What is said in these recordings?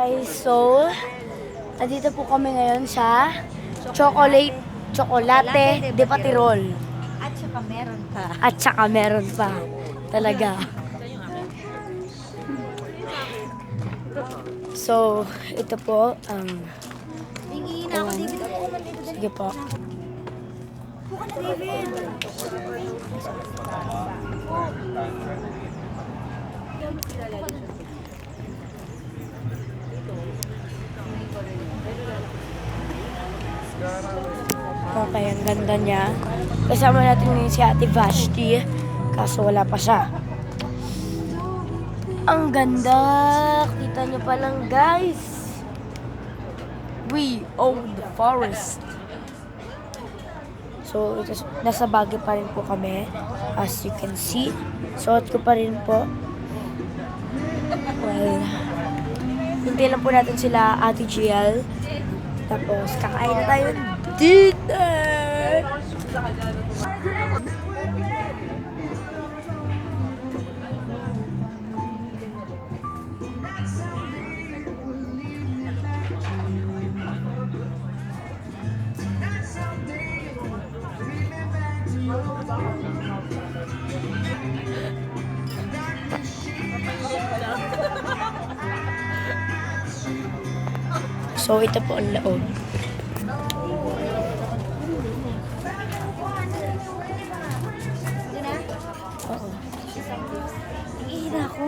Guys, so, nandito po kami ngayon sa Chocolate de Patirol. At saka meron pa. At saka meron pa. Talaga. So, ito po, Hingi na ako, David. Ako man dito. sige po. Buka na, David. Okay, ang ganda niya. Kasama natin ngayon si Ate Vashti. Kaso wala pa siya. Ang ganda! Kita niyo pa lang, guys. We own the forest. So, ito, nasa Baguio pa rin po kami. As you can see. Suot ko pa rin po. Well, hintay lang po natin sila, Ate GL. Tapos, kakain na tayo dinner! So, ito po ang loob. Oo. Hingi na ako.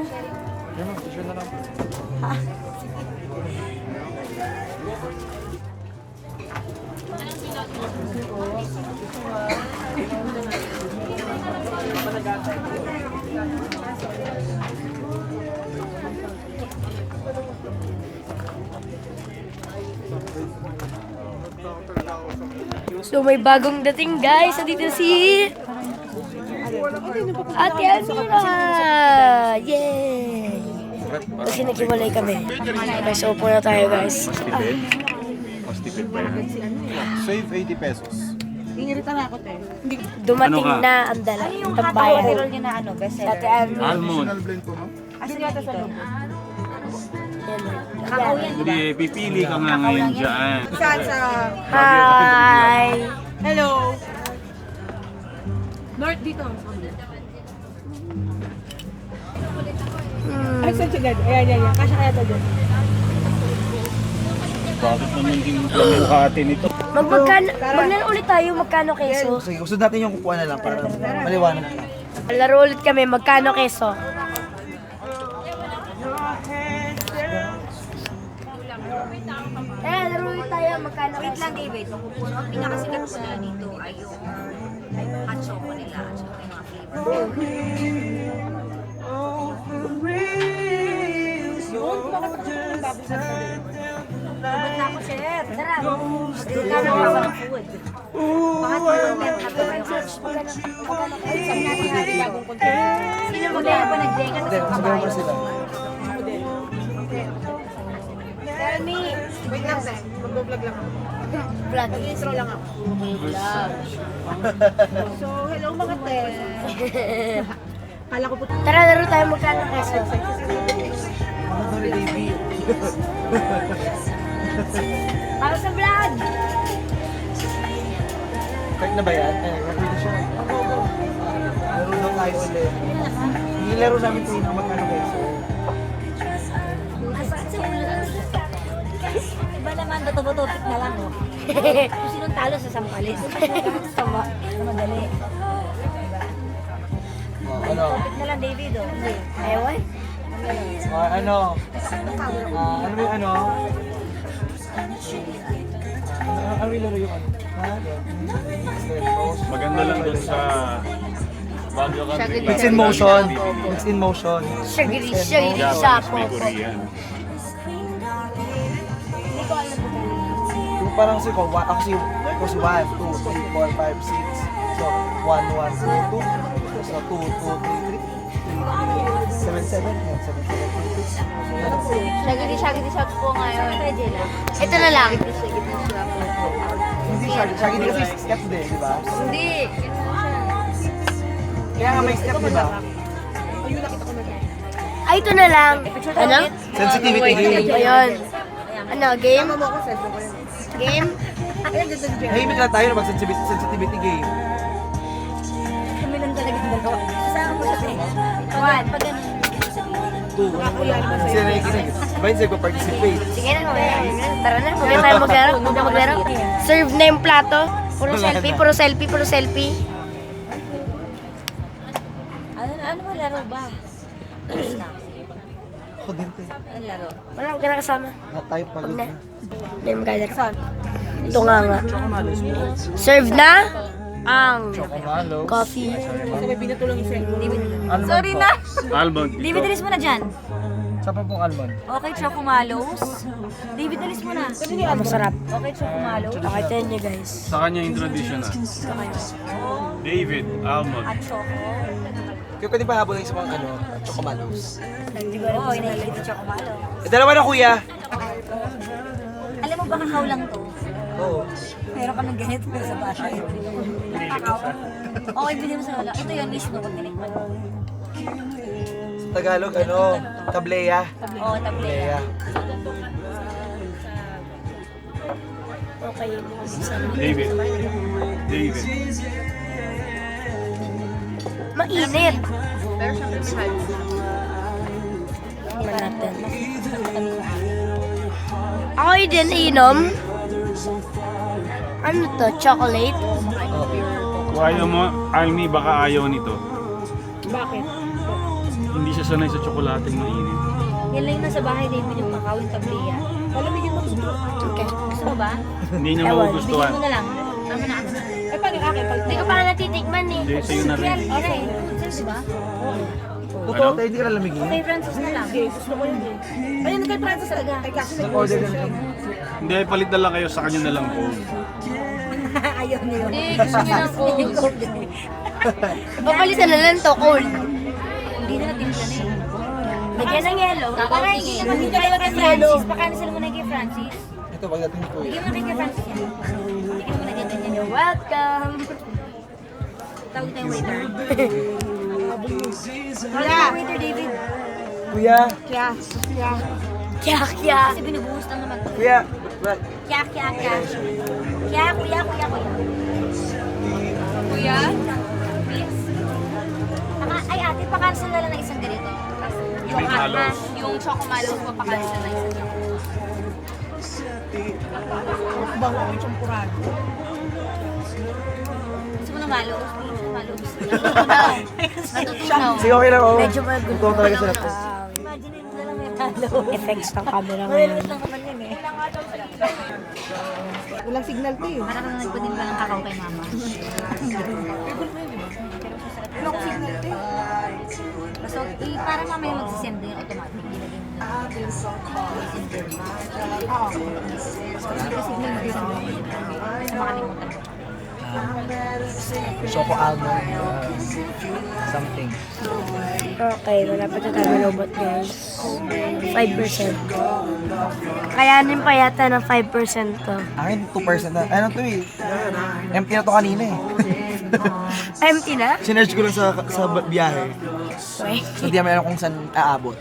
So, may bagong dating, guys. Nandito si Ate Almira! Yay! Kasi naghiwalay kami. Okay, so upo na tayo, guys. Mas tipid pa yan. Save 80 pesos. Dumating Ano ka? na ang dala. Ano yung Ang hot bayan. waterol niya na ano, bestseller? Ate Almira. Almond. Blend po, ma'am. Asin yata sa loob. Kakao yan. Hindi, pipili ka nga ngayon dyan. Saan sa... Hi! Hello! North dito. Hmm. Ay, saan siya dyan? Ayan. Kasya kaya to dyan. Bakit naman din Ducati nito? Maglaro ulit tayo, magkano keso? Sige, gusto natin yung kukuha na lang para maliwanag. Laro ulit kami, magkano keso? Laro ulit tayo, magkano Wait keso? lang, David. Ang pinakasikat po nila dito ay yung hot choco nila. At saka yung mga flavor. Ba't na ako, sir? Tara. Magkano ako ng food. Bakit mo lang meron na ito yung hot choco? Magkano kayo? Saan natin natin bagong content? Sino mo kaya pa nag-denga Hindi, sa sabihan kabayo? mo sila. Tell me. Wait lang, sir. Mag-vlog lang ako. Vlog. Intro lang ako. So, hello mga te. Kala ko po. Tara, laro tayo, magkano keso? Ano to ni baby? Para sa vlog! Kahit na ba yan? Record na siya. Laro lang tayo ulit. Nilaro namin ito yung magkano peso. Iba naman, tutubo-tupik na lang, no? Kung sinong talo sa sampalis. Sama. Madali. Ano? Tupik na lang, David, oh. Ewan? Ano? Ano yung ano? Ano yung laro yung ano? Ha? Maganda lang dun sa Baguio Country. Mix in motion. Mix in motion. Shagiri Japanese, sa may popo. Korean. Yung parang si ko, ako si 1, 2, 3, 4, 5, 6. So, 1, 1, 2, 2. So, 2, 2, 3, 3. 7, 7. 7, 7. Shaggy shop po ngayon. Pwede lang. Ito na lang. Hindi siya hindi kasi step din, di ba? Hindi. Kaya nga may step, di ba? Ayun, nakita ko na. Ay, ito na lang. Ano? Sensitivity game. Ayun. Ano, game? Tama mo ako, cellphone ko yun. Game? Ayan, ganda ni Jen. Mahimik lang tayo na mag-sensitivity game. Kami lang talaga ang dalawa. Saan mo siya, te? One. Pag ganun. 2. Sila nakikinig. Bayan sa'yo participate. Sige na, mamaya. Tara na, huwag na tayo maglaro. Huwag na maglaro. Serve na yung plato. Puro selfie, puro selfie, puro selfie. Ano ba laro ba? Tapos na. Ako din tayo. Ano laro? Wala, huwag ka na kasama. Lahat tayo pagod Huwag na. na. Hindi mo kaya. Ito nga nga. Serve na ang coffee. Kasi may pinatulong yung cellphone. Sorry na. Almond. David, alis mo na dyan. Saan pa pong almond? Okay, Chocomalos. David, alis mo na. Ah, masarap. Okay, Chocomalos. Okay, tayo niyo guys. Sa kanya introduction na. David, almond. At Choco. Kaya pwede pa habol sa mga chocomalos. Oo, inahilig yung Chocomalo. Dalawa na kuya. Alam mo ba kakao lang to? Oo. Meron kami ganito sa bahay. Kakao. Okay, bilhin mo sa lola. Ito yun mismo pag tinikman mo. Sa Tagalog, tableya. Oo, tablea. Tableya. Okay, David. David. mainit. Tingnan natin. Ako din inom. Ano to? Chocolate? Kung ayaw mo, Almi, baka ayaw nito. Bakit? Hindi siya sanay sa tsokolating mainit. Yan lang yung nasa bahay, David, yung kakao, yung tablea. Palamigin mo gusto. Okay. Gusto mo ba? Hindi niya Ewan. magugustuhan. Bigyan mo na lang. Tama na ako. Eh, paano yung akin? Hindi ko pa nga natitikman eh. Hindi, sa'yo na rin. Okay. Di ba? Totoo tayo, hindi ka nalamigin. Kay Francis na lang. Okay, gusto ko yun eh. Ayun, kay Francis talaga. Kay Cassie Nag-order nag-order na siya. Hindi, palit na lang kayo sa kanya na lang po. Ayaw niyo yun. Hindi, gusto niya ng cold. Papalitan na lang to, cold. Hindi na natin siya na eh. Lagyan ng yellow. Para hindi naman yung tayo kay Francis. Pakanisal mo na kay Francis. Ito, pagdating ko Bigyan mo na kay Francis yan. Bigyan mo na ganyan yan. You're welcome. Tawag tayo waiter. Tawag tayo waiter, David. Kuya, Kaya, Kya, kya. Kasi binubuhos lang naman. kuya. Kya, kya, kya. Kya, kuya, kuya, kuya. Kuya? Please. Ay, ate, pakansel na lang ng isang ganito. Yung halos. Yung chocomalos mo, pakansel na isang ganito. bang ako yung champurado. Gusto mo na malos? Please, malos. Natutunaw. Natutunaw. Sige, okay lang. Oh. Medyo magulo. Totoo talaga sila. Imagine mo na lang may malo. Effects ng camera ngayon. Marilit lang naman yun eh. Walang signal to eh. Parang nagpadin ba ng kakao kay mama? Walang signal to eh. So, para mamaya magsisend din automatic. Ilagay mo na. Messenger. Oo. Kasi signal din sa makalimutan. Choco almond. Something. Okay, wala pa tayo robot guys. 5%. Kayanin pa yata ng 5% to. Akin, 2% na. Ano to eh? Empty na to kanina eh. Empty na? Sinerge ko lang sa biyahe. Okay. So, di naman alam kung saan aabot.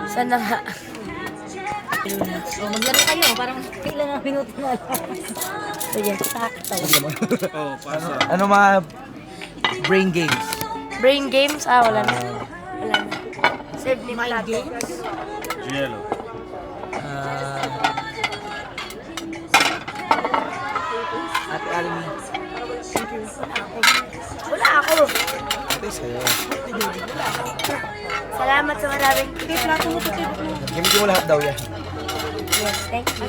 Sana nga. So, maglaro kayo. Parang kailan na minuto na lang. Sige. Oh, pasa. Ano mga brain games? Brain games? Ah, wala na. Wala na. Save ni plato. Jello. Ate Almi. Wala ako. Ate sa'yo. Salamat sa maraming. Gamitin mo lahat daw yan. Yes, thank you.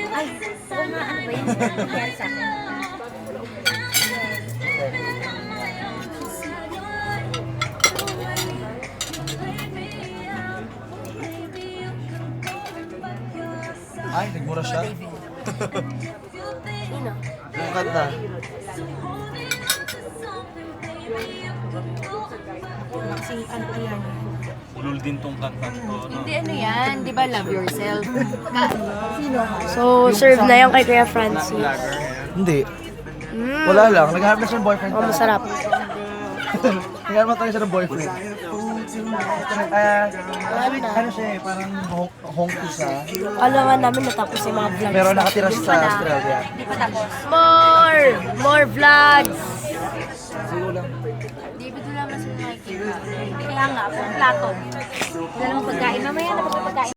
Ay, oo nga, ano ba yan? Nangyari sa akin. Ay, nagmura siya. Sino? Yung kanta. Kasi ano ko yan. Ulul din tong kantang to, no? Hindi ano yan, di ba love yourself? So, serve na yan kay Kuya Francis. Hindi. Wala lang. Naghahanap na siya ng boyfriend. Oh, masarap. Naghahanap na tayo siya ng boyfriend. Ano siya eh, parang honky siya. Alam nga namin natapos yung mga vlogs. Pero nakatira siya sa Australia. Hindi pa tapos. More vlogs! Siguro lang. David, wala man sila nakikita. Kaya nga, plato. Wala namang pagkain. Mamaya na pagkain.